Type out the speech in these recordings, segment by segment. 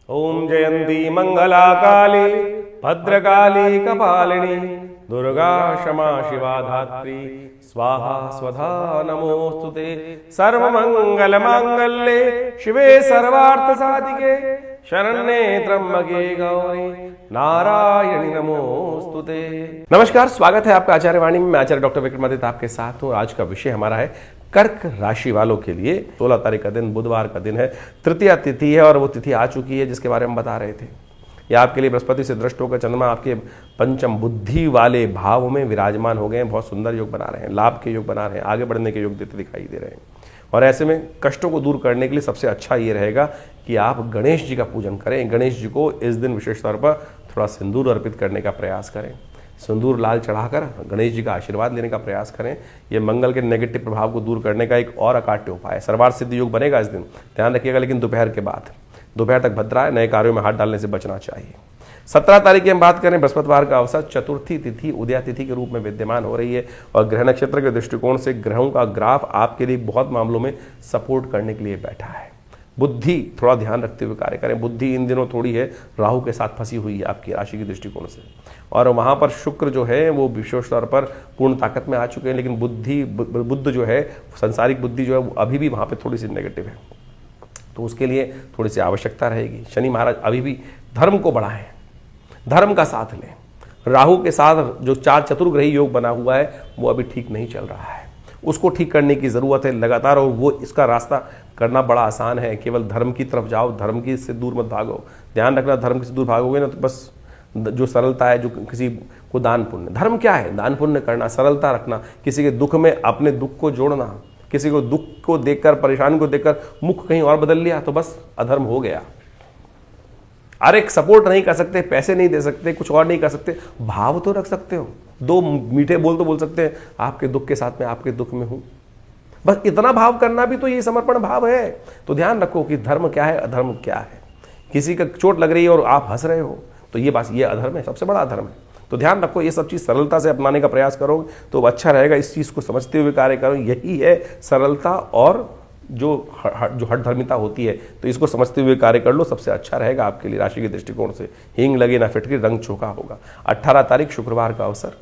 ओम जयंती मंगला काली भद्रकाली कपालिनी दुर्गा क्षमा शिवा धात्री स्वाहा स्वधा नमोस्तुते। सर्वमंगल मांगल्ये शिवे सर्वार्थ साधिके शरण्ये त्र्यंबके गौरी नारायणी नमोस्तुते। नमस्कार, स्वागत है आपका आचार्य वाणी में। मैं आचार्य डॉक्टर विक्रमादित्य आपके साथ हूँ। आज का विषय हमारा है कर्क राशि वालों के लिए। 16 तारीख का दिन बुधवार का दिन है, तृतीया तिथि है और वो तिथि आ चुकी है जिसके बारे में बता रहे थे। यह आपके लिए बृहस्पति से दृष्ट होकर चंद्रमा आपके पंचम बुद्धि वाले भाव में विराजमान हो गए हैं। बहुत सुंदर योग बना रहे हैं, लाभ के योग बना रहे हैं, आगे बढ़ने के योग देते दिखाई दे रहे हैं। और ऐसे में कष्टों को दूर करने के लिए सबसे अच्छा ये रहेगा कि आप गणेश जी का पूजन करें। गणेश जी को इस दिन विशेष तौर पर थोड़ा सिंदूर अर्पित करने का प्रयास करें। सिंदूर लाल चढ़ाकर गणेश जी का आशीर्वाद लेने का प्रयास करें। यह मंगल के नेगेटिव प्रभाव को दूर करने का एक और अकाट्य उपाय है। सर्वार्थ सिद्धि योग बनेगा इस दिन, ध्यान रखिएगा, लेकिन दोपहर के बाद, दोपहर तक भद्रा है, नए कार्यों में हाथ डालने से बचना चाहिए। 17 तारीख की हम बात करें, बृहस्पतिवार का अवसर चतुर्थी तिथि उदया तिथि के रूप में विद्यमान हो रही है और ग्रह नक्षत्र के दृष्टिकोण से ग्रहों का ग्राफ आपके लिए बहुत मामलों में सपोर्ट करने के लिए बैठा है। बुद्धि थोड़ा ध्यान रखते हुए कार्य करें। बुद्धि इन दिनों थोड़ी है राहु के साथ फंसी हुई है आपकी राशि के दृष्टिकोण से, और वहाँ पर शुक्र जो है वो विशेष तौर पर पूर्ण ताकत में आ चुके हैं, लेकिन बुद्ध जो है, सांसारिक बुद्धि जो है वो अभी भी वहाँ पर थोड़ी सी नेगेटिव है, तो उसके लिए थोड़ी सी आवश्यकता रहेगी। शनि महाराज अभी भी धर्म को बढ़ाएं, धर्म का साथ लें। राहु के साथ जो 4 चतुर्ग्रही योग बना हुआ है वो अभी ठीक नहीं चल रहा है, उसको ठीक करने की ज़रूरत है लगातार, और वो इसका रास्ता करना बड़ा आसान है। केवल धर्म की तरफ जाओ, धर्म की से दूर मत भागो। ध्यान रखना, धर्म से दूर भागोगे ना तो बस जो सरलता है, जो किसी को दान पुण्य, धर्म क्या है? दान पुण्य करना, सरलता रखना, किसी के दुख में अपने दुख को जोड़ना। किसी को दुख को देखकर, परेशानी को देखकर मुख कहीं और बदल लिया तो बस अधर्म हो गया। अरे सपोर्ट नहीं कर सकते, पैसे नहीं दे सकते, कुछ और नहीं कर सकते, भाव तो रख सकते हो। 2 मीठे बोल तो बोल सकते हैं, आपके दुख के साथ में आपके दुख में हूं। बस इतना भाव करना भी तो ये समर्पण भाव है। तो ध्यान रखो कि धर्म क्या है, अधर्म क्या है। किसी का चोट लग रही है और आप हंस रहे हो तो ये बात, ये अधर्म है, सबसे बड़ा अधर्म है। तो ध्यान रखो, ये सब चीज़ सरलता से अपनाने का प्रयास करो तो अच्छा रहेगा। इस चीज़ को समझते हुए कार्य करो, यही है सरलता और जो हठधर्मिता होती है। तो इसको समझते हुए कार्य कर लो, सबसे अच्छा रहेगा आपके लिए राशि के दृष्टिकोण से। हींग लगे ना फिटकी, रंग चोखा होगा। 18 तारीख शुक्रवार का अवसर,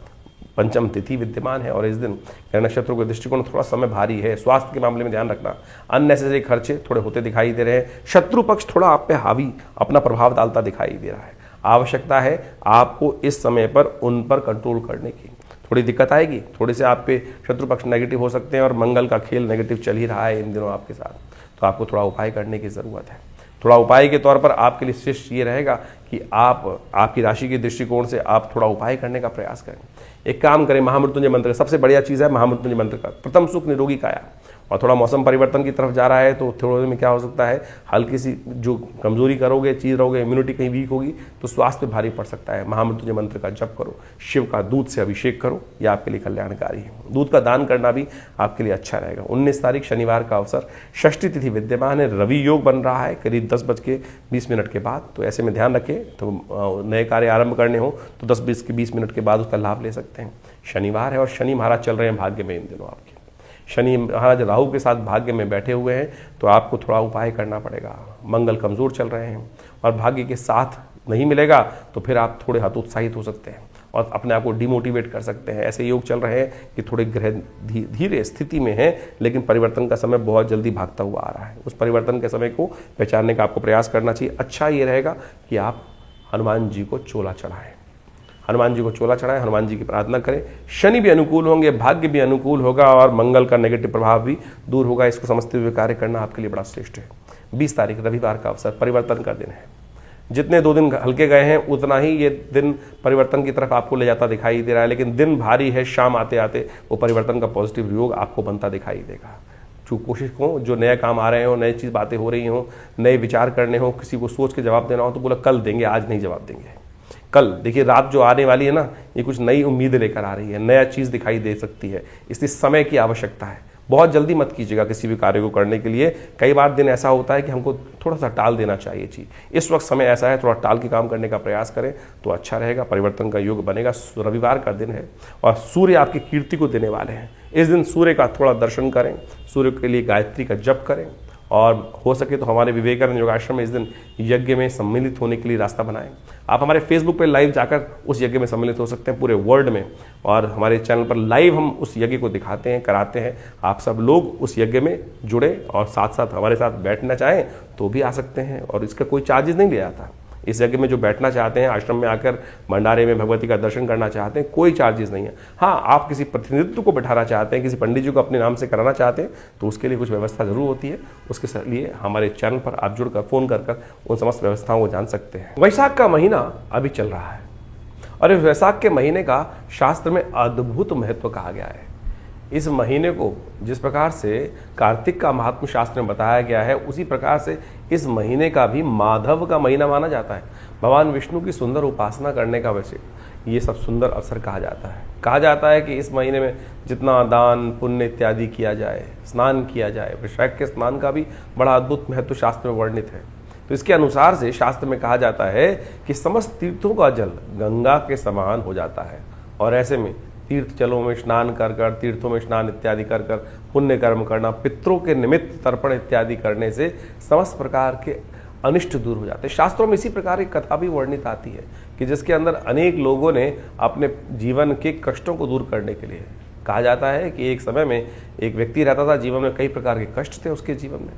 पंचम तिथि विद्यमान है और इस दिन ग्रह नक्षत्रों के दृष्टिकोण थोड़ा समय भारी है। स्वास्थ्य के मामले में ध्यान रखना, अननेसेसरी खर्चे थोड़े होते दिखाई दे रहे हैं। शत्रु पक्ष थोड़ा आप पे हावी, अपना प्रभाव डालता दिखाई दे रहा है। आवश्यकता है आपको इस समय पर उन पर कंट्रोल करने की। थोड़ी दिक्कत आएगी, थोड़े से आप पे शत्रु पक्ष नेगेटिव हो सकते हैं और मंगल का खेल नेगेटिव चल ही रहा है इन दिनों आपके साथ, तो आपको थोड़ा उपाय करने की ज़रूरत है। थोड़ा उपाय के तौर पर आपके लिए श्रेष्ठ ये रहेगा कि आपकी राशि के दृष्टिकोण से आप थोड़ा उपाय करने का प्रयास करें। एक काम करें, महामृत्युंजय मंत्र, सबसे बढ़िया चीज़ है महामृत्युंजय मंत्र का। प्रथम सुख निरोगी काया। और थोड़ा मौसम परिवर्तन की तरफ जा रहा है तो थोड़े में क्या हो सकता है, हल्की सी जो कमजोरी करोगे, चीज़ रहोगे, इम्यूनिटी कहीं वीक होगी तो स्वास्थ्य भारी पड़ सकता है। महामृत्युंजय मंत्र का जप करो, शिव का दूध से अभिषेक करो, यह आपके लिए कल्याणकारी है। दूध का दान करना भी आपके लिए अच्छा रहेगा। 19 तारीख शनिवार का अवसर, षष्ठी तिथि विद्यमान है, रवि योग बन रहा है करीब 10:20 के बाद। तो ऐसे में ध्यान रखें, तो नए कार्य आरंभ करने हो तो 10-20 मिनट के बाद उसका लाभ ले सकते हैं। शनिवार है और शनि महाराज चल रहे हैं भाग्य में इन दिनों आपके। शनि महाराज राहु के साथ भाग्य में बैठे हुए हैं तो आपको थोड़ा उपाय करना पड़ेगा। मंगल कमज़ोर चल रहे हैं और भाग्य के साथ नहीं मिलेगा तो फिर आप थोड़े हतोत्साहित हो सकते हैं और अपने आप को डिमोटिवेट कर सकते हैं। ऐसे योग चल रहे हैं कि थोड़े ग्रह धीरे स्थिति में हैं, लेकिन परिवर्तन का समय बहुत जल्दी भागता हुआ आ रहा है। उस परिवर्तन के समय को पहचानने का आपको प्रयास करना चाहिए। अच्छा ये रहेगा कि आप हनुमान जी को चोला चढ़ाएं, हनुमान जी को चोला चढ़ाएं, हनुमान जी की प्रार्थना करें। शनि भी अनुकूल होंगे, भाग्य भी अनुकूल होगा और मंगल का नेगेटिव प्रभाव भी दूर होगा। इसको समझते हुए कार्य करना आपके लिए बड़ा श्रेष्ठ है। 20 तारीख रविवार का अवसर, परिवर्तन का दिन है। जितने 2 दिन हल्के गए हैं उतना ही ये दिन परिवर्तन की तरफ आपको ले जाता दिखाई दे रहा है, लेकिन दिन भारी है। शाम आते आते वो परिवर्तन का पॉजिटिव योग आपको बनता दिखाई देगा। जो कोशिश हो, जो नया काम आ रहे हो, नई चीज़ बातें हो रही हो, नए विचार करने हो, किसी को सोच के जवाब देना हो तो बोला कल देंगे, आज नहीं जवाब देंगे। कल देखिए, रात जो आने वाली है ना, ये कुछ नई उम्मीद लेकर आ रही है, नया चीज़ दिखाई दे सकती है, इसलिए समय की आवश्यकता है। बहुत जल्दी मत कीजिएगा किसी भी कार्य को करने के लिए। कई बार दिन ऐसा होता है कि हमको थोड़ा सा टाल देना चाहिए चीज़। इस वक्त समय ऐसा है, थोड़ा टाल के काम करने का प्रयास करें तो अच्छा रहेगा। परिवर्तन का योग बनेगा। रविवार का दिन है और सूर्य आपकी कीर्ति को देने वाले हैं। इस दिन सूर्य का थोड़ा दर्शन करें, सूर्य के लिए गायत्री का जप करें और हो सके तो हमारे विवेकानंद योगाश्रम में इस दिन यज्ञ में सम्मिलित होने के लिए रास्ता बनाएं। आप हमारे फेसबुक पे लाइव जाकर उस यज्ञ में सम्मिलित हो सकते हैं पूरे वर्ल्ड में, और हमारे चैनल पर लाइव हम उस यज्ञ को दिखाते हैं, कराते हैं। आप सब लोग उस यज्ञ में जुड़े और साथ साथ हमारे साथ बैठना चाहें तो भी आ सकते हैं, और इसका कोई चार्जेस नहीं लिया जाता। इस यज्ञ में जो बैठना चाहते हैं, आश्रम में आकर भंडारे में भगवती का दर्शन करना चाहते हैं, कोई चार्जेस नहीं है। हाँ, आप किसी प्रतिनिधित्व को बैठाना चाहते हैं, किसी पंडित जी को अपने नाम से कराना चाहते हैं, तो उसके लिए कुछ व्यवस्था जरूर होती है। उसके लिए हमारे चैनल पर आप जुड़कर फ़ोन कर उन समस्त व्यवस्थाओं को जान सकते हैं। वैशाख का महीना अभी चल रहा है, और इस वैशाख के महीने का शास्त्र में अद्भुत महत्व कहा गया है। इस महीने को जिस प्रकार से कार्तिक का महात्म शास्त्र में बताया गया है, उसी प्रकार से इस महीने का भी माधव का महीना माना जाता है। भगवान विष्णु की सुंदर उपासना करने का वैसे ये सब सुंदर अवसर कहा जाता है। कहा जाता है कि इस महीने में जितना दान पुण्य इत्यादि किया जाए, स्नान किया जाए, वैशाख के स्नान का भी बड़ा अद्भुत महत्व शास्त्र में वर्णित है। तो इसके अनुसार से शास्त्र में कहा जाता है कि समस्त तीर्थों का जल गंगा के समान हो जाता है, और ऐसे में तीर्थ जलों में स्नान कर तीर्थों में स्नान इत्यादि कर पुण्य कर्म करना, पितरों के निमित्त तर्पण इत्यादि करने से समस्त प्रकार के अनिष्ट दूर हो जाते हैं। शास्त्रों में इसी प्रकार की कथा भी वर्णित आती है कि जिसके अंदर अनेक लोगों ने अपने जीवन के कष्टों को दूर करने के लिए, कहा जाता है कि एक समय में एक व्यक्ति रहता था, जीवन में कई प्रकार के कष्ट थे उसके जीवन में,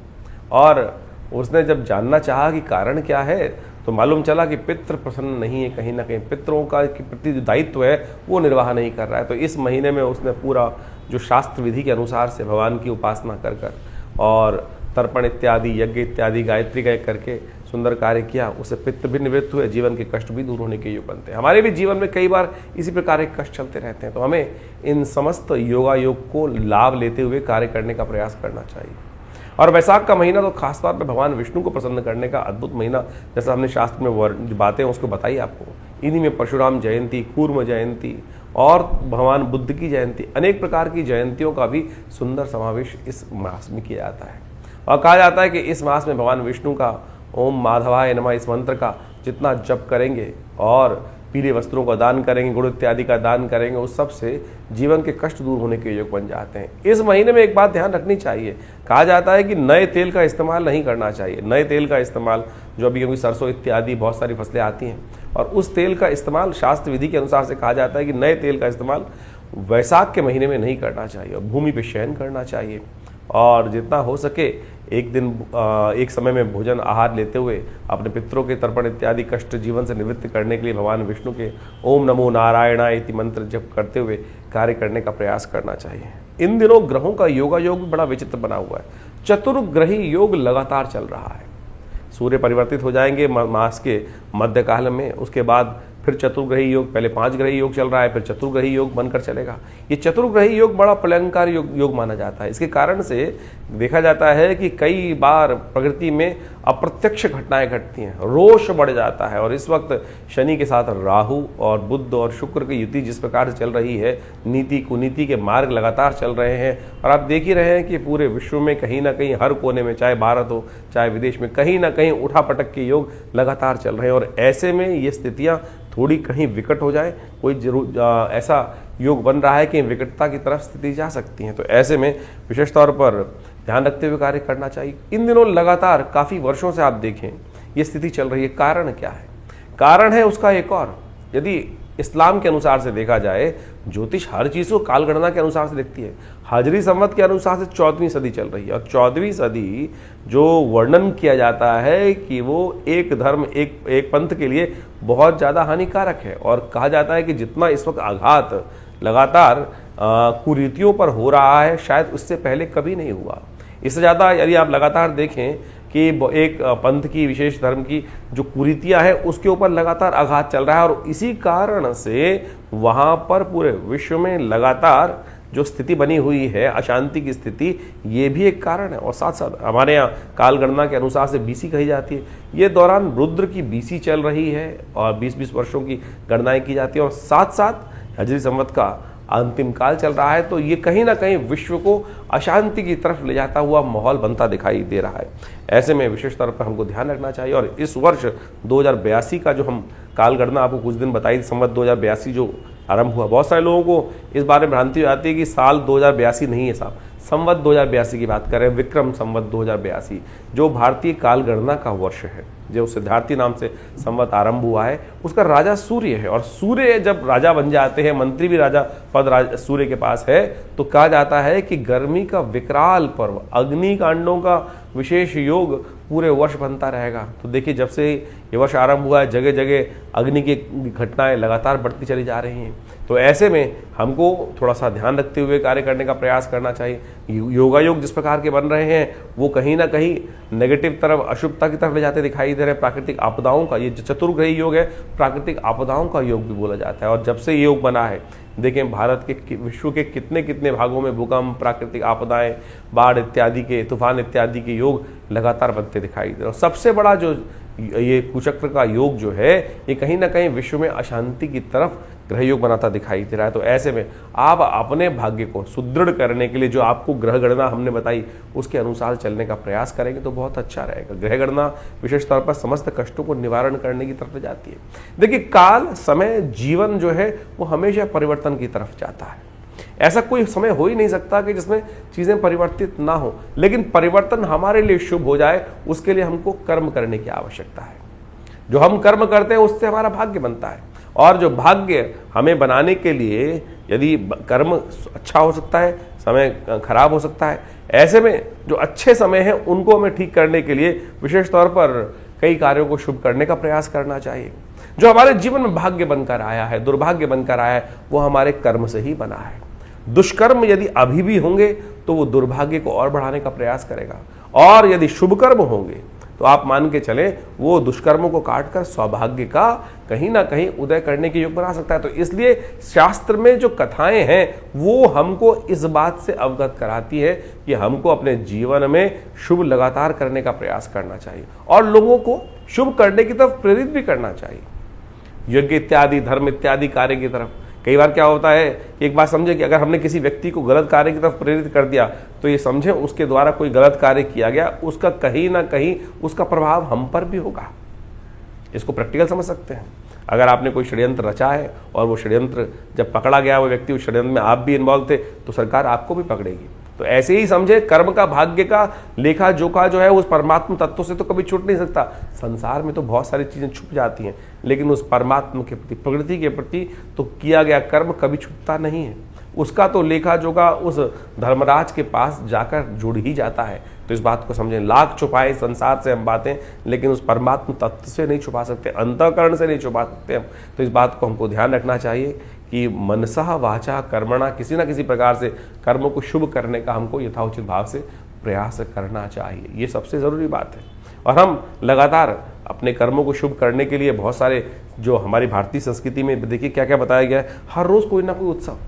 और उसने जब जानना चाहा कि कारण क्या है, तो मालूम चला कि पितृ प्रसन्न नहीं है, कहीं ना कहीं पितरों का के प्रति जो दायित्व है वो निर्वाह नहीं कर रहा है। तो इस महीने में उसने पूरा जो शास्त्र विधि के अनुसार से भगवान की उपासना कर और तर्पण इत्यादि, यज्ञ इत्यादि, गायत्री का करके सुंदर कार्य किया, उससे पितृ भी निवृत्त हुए, जीवन के कष्ट भी दूर होने के योग बनते हैं। हमारे भी जीवन में कई बार इसी प्रकार के कष्ट चलते रहते हैं, तो हमें इन समस्त योगायोग को लाभ लेते हुए कार्य करने का प्रयास करना चाहिए। और वैशाख का महीना तो खासतौर पर भगवान विष्णु को प्रसन्न करने का अद्भुत महीना, जैसा हमने शास्त्र में जो बातें उसको बताई आपको, इन्हीं में परशुराम जयंती, कूर्म जयंती और भगवान बुद्ध की जयंती, अनेक प्रकार की जयंतियों का भी सुंदर समावेश इस मास में किया जाता है। और कहा जाता है कि इस मास में भगवान विष्णु का ओम माधवाय नमः इस मंत्र का जितना जप करेंगे और पीले वस्त्रों का दान करेंगे, गुड़ इत्यादि का दान करेंगे, उस सब से जीवन के कष्ट दूर होने के योग बन जाते हैं। इस महीने में एक बात ध्यान रखनी चाहिए, कहा जाता है कि नए तेल का इस्तेमाल नहीं करना चाहिए। नए तेल का इस्तेमाल जो अभी क्योंकि सरसों इत्यादि बहुत सारी फसलें आती हैं, और उस तेल का इस्तेमाल शास्त्र विधि के अनुसार से कहा जाता है कि नए तेल का इस्तेमाल वैशाख के महीने में नहीं करना चाहिए, और भूमि पे शयन करना चाहिए, और जितना हो सके एक दिन एक समय में भोजन आहार लेते हुए अपने पितरों के तर्पण इत्यादि कष्ट जीवन से निवृत्त करने के लिए भगवान विष्णु के ओम नमो नारायणाय इति मंत्र जप करते हुए कार्य करने का प्रयास करना चाहिए। इन दिनों ग्रहों का योगायोग भी बड़ा विचित्र बना हुआ है। चतुर्ग्रही योग लगातार चल रहा है। सूर्य परिवर्तित हो जाएंगे मास के मध्यकाल में, उसके बाद फिर चतुर्ग्रही योग, पहले 5 ग्रही योग चल रहा है, फिर चतुर्ग्रही योग बनकर चलेगा। ये चतुर्ग्रही योग बड़ा प्रलंकार योग माना जाता है। इसके कारण से देखा जाता है कि कई बार प्रकृति में अप्रत्यक्ष घटनाएं घटती हैं, रोष बढ़ जाता है, और इस वक्त शनि के साथ राहु और बुध और शुक्र की युति जिस प्रकार से चल रही है, नीति कुनीति के मार्ग लगातार चल रहे हैं, और आप देख ही रहे हैं कि पूरे विश्व में कहीं ना कहीं हर कोने में, चाहे भारत हो चाहे विदेश में, कहीं ना कहीं उठापटक के योग लगातार चल रहे हैं। और ऐसे में ये स्थितियाँ थोड़ी कहीं विकट हो जाए, कोई जरूर ऐसा योग बन रहा है कि विकटता की तरफ स्थिति जा सकती है, तो ऐसे में विशेष तौर पर ध्यान रखते हुए कार्य करना चाहिए। इन दिनों लगातार काफ़ी वर्षों से आप देखें ये स्थिति चल रही है। कारण क्या है? कारण है उसका एक और, यदि इस्लाम के अनुसार से देखा जाए, ज्योतिष हर चीज़ को कालगणना के अनुसार से देखती है। हाजरी संवत के अनुसार से 14वीं सदी चल रही है, और 14वीं सदी जो वर्णन किया जाता है कि वो एक धर्म एक पंथ के लिए बहुत ज़्यादा हानिकारक है, और कहा जाता है कि जितना इस वक्त आघात लगातार कुरीतियों पर हो रहा है, शायद उससे पहले कभी नहीं हुआ। इससे ज़्यादा यदि आप लगातार देखें कि एक पंथ की, विशेष धर्म की जो कुरीतियां हैं उसके ऊपर लगातार आघात चल रहा है, और इसी कारण से वहाँ पर पूरे विश्व में लगातार जो स्थिति बनी हुई है, अशांति की स्थिति, ये भी एक कारण है। और साथ साथ हमारे यहाँ काल गणना के अनुसार से बीसी कही जाती है। ये दौरान रुद्र की बीसी चल रही है और 20-20 वर्षों की गणनाएं की जाती है, और साथ साथ हजरी संवत का अंतिम काल चल रहा है। तो ये कहीं ना कहीं विश्व को अशांति की तरफ ले जाता हुआ माहौल बनता दिखाई दे रहा है। ऐसे में विशेष तौर पर हमको ध्यान रखना चाहिए। और इस वर्ष 2082 का जो हम काल गणना आपको कुछ दिन बताई, संवत 2082 जो आरंभ हुआ, बहुत सारे लोगों को इस बारे में भ्रांति हो जाती है कि साल 2082 नहीं है साहब, संवत 2082 की बात कर रहे हैं, विक्रम संवत 2082 जो भारतीय काल गणना का वर्ष है, जो सिद्धार्थी नाम से संवत आरंभ हुआ है, उसका राजा सूर्य है। और सूर्य जब राजा बन जाते हैं, मंत्री भी राजा पद सूर्य के पास है, तो कहा जाता है कि गर्मी का विकराल पर्व, अग्निकांडों का विशेष योग पूरे वर्ष बनता रहेगा। तो देखिए, जब से ये वर्ष आरंभ हुआ है, जगह जगह अग्नि की घटनाएं लगातार बढ़ती चली जा रही हैं। तो ऐसे में हमको थोड़ा सा ध्यान रखते हुए कार्य करने का प्रयास करना चाहिए। योगायोग जिस प्रकार के बन रहे हैं वो कहीं ना कहीं नेगेटिव तरफ, अशुभता की तरफ ले जाते दिखाई दे रहे हैं। प्राकृतिक आपदाओं का, ये चतुर्ग्रही योग है, प्राकृतिक आपदाओं का योग भी बोला जाता है। और जब से ये योग बना है, देखें भारत के, विश्व के कितने कितने भागों में भूकंप, प्राकृतिक आपदाएं, बाढ़ इत्यादि के, तूफान इत्यादि के योग लगातार बनते दिखाई दे रहे हैं। और सबसे बड़ा जो ये कुचक्र का योग जो है, ये कहीं ना कहीं विश्व में अशांति की तरफ ग्रह योग बनाता दिखाई दे रहा है। तो ऐसे में आप अपने भाग्य को सुदृढ़ करने के लिए जो आपको ग्रह गणना हमने बताई, उसके अनुसार चलने का प्रयास करेंगे तो बहुत अच्छा रहेगा। ग्रह गणना विशेष तौर पर समस्त कष्टों को निवारण करने की तरफ जाती है। देखिए, काल, समय, जीवन जो है वो हमेशा परिवर्तन की तरफ जाता है। ऐसा कोई समय हो ही नहीं सकता कि जिसमें चीजें परिवर्तित ना हो, लेकिन परिवर्तन हमारे लिए शुभ हो जाए, उसके लिए हमको कर्म करने की आवश्यकता है। जो हम कर्म करते हैं उससे हमारा भाग्य बनता है, और जो भाग्य हमें बनाने के लिए यदि कर्म अच्छा हो सकता है, समय खराब हो सकता है। ऐसे में जो अच्छे समय हैं उनको हमें ठीक करने के लिए विशेष तौर पर कई कार्यों को शुभ करने का प्रयास करना चाहिए। जो हमारे जीवन में भाग्य बनकर आया है, दुर्भाग्य बनकर आया है, वो हमारे कर्म से ही बना है। दुष्कर्म यदि अभी भी होंगे तो वो दुर्भाग्य को और बढ़ाने का प्रयास करेगा, और यदि शुभ कर्म होंगे तो आप मान के चले वो दुष्कर्मों को काटकर सौभाग्य का कहीं ना कहीं उदय करने के योग बना सकता है। तो इसलिए शास्त्र में जो कथाएं हैं वो हमको इस बात से अवगत कराती है कि हमको अपने जीवन में शुभ लगातार करने का प्रयास करना चाहिए, और लोगों को शुभ करने की तरफ प्रेरित भी करना चाहिए। यज्ञ इत्यादि, धर्म इत्यादि कार्य की तरफ कई बार क्या होता है, एक बात समझे कि अगर हमने किसी व्यक्ति को गलत कार्य की तरफ प्रेरित कर दिया तो ये समझे उसके द्वारा कोई गलत कार्य किया गया, उसका कहीं ना कहीं उसका प्रभाव हम पर भी होगा। इसको प्रैक्टिकल समझ सकते हैं। अगर आपने कोई षड्यंत्र रचा है और वो षड्यंत्र जब पकड़ा गया, वो व्यक्ति उस षड्यंत्र में आप भी इन्वॉल्व थे, तो सरकार आपको भी पकड़ेगी। तो ऐसे ही समझे, कर्म का, भाग्य का लेखा जोखा जो है उस परमात्मा तत्व से तो कभी छूट नहीं सकता। संसार में तो बहुत सारी चीजें छुप जाती हैं, लेकिन उस परमात्मा के प्रति, प्रकृति के प्रति तो किया गया कर्म कभी छुपता नहीं है। उसका तो लेखा जोखा उस धर्मराज के पास जाकर जुड़ ही जाता है। तो इस बात को समझें, लाख छुपाए संसार से हम बातें, लेकिन उस परमात्मा तत्व से नहीं छुपा सकते, अंतःकरण से नहीं छुपा सकते हम। तो इस बात को हमको ध्यान रखना चाहिए कि मनसा वाचा कर्मणा, किसी ना किसी प्रकार से कर्मों को शुभ करने का हमको यथाउचित भाव से प्रयास करना चाहिए। ये सबसे ज़रूरी बात है। और हम लगातार अपने कर्मों को शुभ करने के लिए बहुत सारे, जो हमारी भारतीय संस्कृति में देखिए क्या क्या बताया गया है, हर रोज़ कोई ना कोई उत्सव।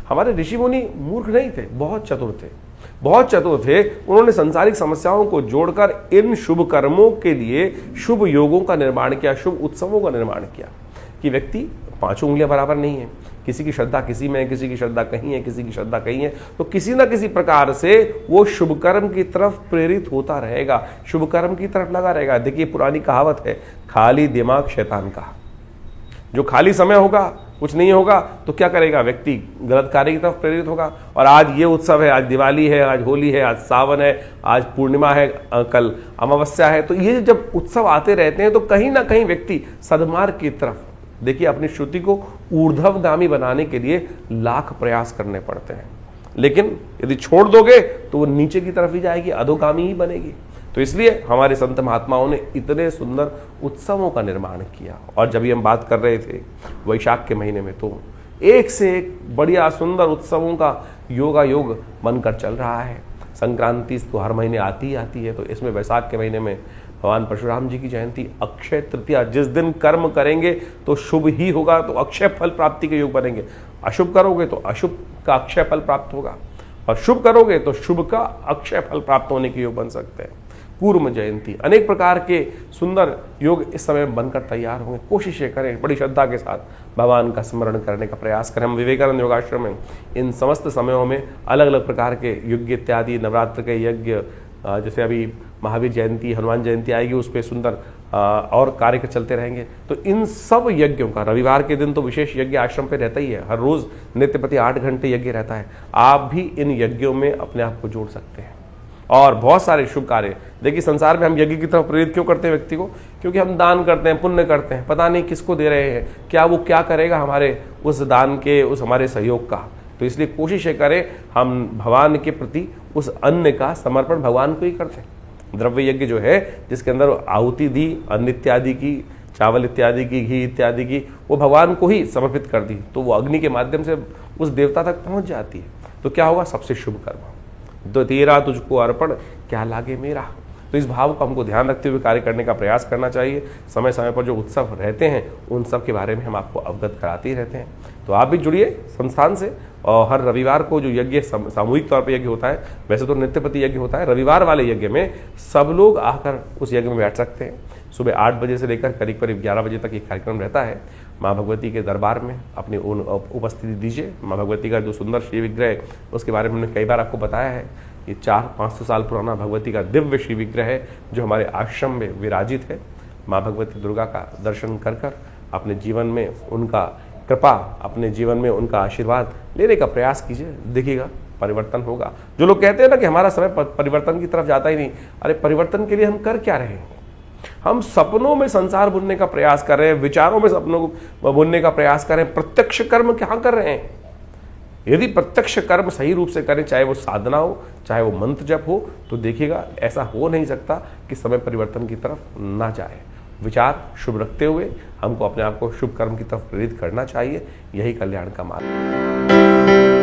हमारे ऋषि मुनि मूर्ख नहीं थे, बहुत चतुर थे, बहुत चतुर थे। उन्होंने संसारिक समस्याओं को जोड़कर इन शुभ कर्मों के लिए शुभ योगों का निर्माण किया, शुभ उत्सवों का निर्माण किया। कि व्यक्ति पांचों उंगलियां बराबर नहीं है, किसी की श्रद्धा किसी में है, किसी की श्रद्धा कहीं है, किसी की श्रद्धा कहीं है, तो किसी ना किसी प्रकार से वो शुभ कर्म की तरफ प्रेरित होता रहेगा, शुभ कर्म की तरफ लगा रहेगा। देखिए, पुरानी कहावत है, खाली दिमाग शैतान का। जो खाली समय होगा, कुछ नहीं होगा, तो क्या करेगा व्यक्ति? गलत कार्य की तरफ प्रेरित होगा। और आज ये उत्सव है, आज दिवाली है, आज होली है, आज सावन है, आज पूर्णिमा है, कल अमावस्या है। तो ये जब उत्सव आते रहते हैं तो कहीं ना कहीं व्यक्ति सद्मार्ग की तरफ, देखिए, अपनी श्रुति को ऊर्ध्वगामी बनाने के लिए लाख प्रयास करने पड़ते हैं, लेकिन यदि छोड़ दोगे तो वो नीचे की तरफ ही जाएगी, अधोगामी ही बनेगी। तो इसलिए हमारे संत महात्माओं ने इतने सुंदर उत्सवों का निर्माण किया। और जब हम बात कर रहे थे वैशाख के महीने में, तो एक से एक बढ़िया सुंदर उत्सवों का योगा योग बनकर चल रहा है। संक्रांति तो हर महीने आती ही आती है, तो इसमें वैशाख के महीने में भगवान परशुराम जी की जयंती, अक्षय तृतीया, जिस दिन कर्म करेंगे तो शुभ ही होगा, तो अक्षय फल प्राप्ति के योग बनेंगे। अशुभ करोगे तो अशुभ का अक्षय फल प्राप्त होगा, और शुभ करोगे तो शुभ का अक्षय फल प्राप्त होने के योग बन सकते हैं। कूर्म जयंती, अनेक प्रकार के सुंदर योग इस समय बनकर तैयार होंगे। कोशिशें करें, बड़ी श्रद्धा के साथ भगवान का स्मरण करने का प्रयास करें। हम विवेकानंद योगाश्रम में इन समस्त समयों में अलग अलग प्रकार के यज्ञ इत्यादि, नवरात्र के यज्ञ, जैसे अभी महावीर जयंती, हनुमान जयंती आएगी, उस पर सुंदर और कार्य के चलते रहेंगे। तो इन सब यज्ञों का रविवार के दिन तो विशेष यज्ञ आश्रम पे रहता ही है, हर रोज नित्य प्रति 8 घंटे यज्ञ रहता है। आप भी इन यज्ञों में अपने आप को जोड़ सकते हैं और बहुत सारे शुभ कार्य। देखिए संसार में हम यज्ञ की तरफ प्रेरित क्यों करते हैं व्यक्ति को? क्योंकि हम दान करते हैं, पुण्य करते हैं, पता नहीं किसको दे रहे हैं, क्या वो क्या करेगा हमारे उस दान के, उस हमारे सहयोग का। तो इसलिए कोशिश ये करें हम भगवान के प्रति उस अन्न का समर्पण भगवान को ही करते हैं। द्रव्य यज्ञ जो है जिसके अंदर आहुति दी, अन्न इत्यादि की, चावल इत्यादि की, घी इत्यादि की, वो भगवान को ही समर्पित कर दी, तो वो अग्नि के माध्यम से उस देवता तक पहुंच जाती है। तो क्या होगा? सबसे शुभ कर्म। तो तेरा तुझको अर्पण क्या लागे मेरा। तो इस भाव को हमको ध्यान रखते हुए कार्य करने का प्रयास करना चाहिए। समय समय पर जो उत्सव रहते हैं उन सब के बारे में हम आपको अवगत कराते ही रहते हैं। तो आप भी जुड़िए संस्थान से, और हर रविवार को जो यज्ञ सामूहिक तौर पर यज्ञ होता है, वैसे तो नित्यपति यज्ञ होता है, रविवार वाले यज्ञ में सब लोग आकर उस यज्ञ में बैठ सकते हैं। सुबह 8 बजे से लेकर करीब करीब 11 बजे तक ये कार्यक्रम रहता है। माँ भगवती के दरबार में अपनी उपस्थिति दीजिए। माँ भगवती का जो सुंदर श्री विग्रह है उसके बारे में हमने कई बार आपको बताया है। ये 400-500 साल पुराना भगवती का दिव्य श्री विग्रह है जो हमारे आश्रम में विराजित है। माँ भगवती दुर्गा का दर्शन कर कर अपने जीवन में उनका कृपा, अपने जीवन में उनका आशीर्वाद लेने का प्रयास कीजिए, देखिएगा परिवर्तन होगा। जो लोग कहते हैं ना कि हमारा समय परिवर्तन की तरफ जाता ही नहीं, अरे परिवर्तन के लिए हम कर क्या रहे हैं? हम सपनों में संसार बुनने का प्रयास कर रहे हैं, विचारों में सपनों को बुनने का प्रयास कर रहे हैं। प्रत्यक्ष कर्म क्या कर रहे हैं? यदि प्रत्यक्ष कर्म सही रूप से करें, चाहे वो साधना हो, चाहे वो मंत्र जप हो, तो देखिएगा ऐसा हो नहीं सकता कि समय परिवर्तन की तरफ ना जाए। विचार शुभ रखते हुए हमको अपने आप को शुभ कर्म की तरफ प्रेरित करना चाहिए। यही कल्याण का मार्ग।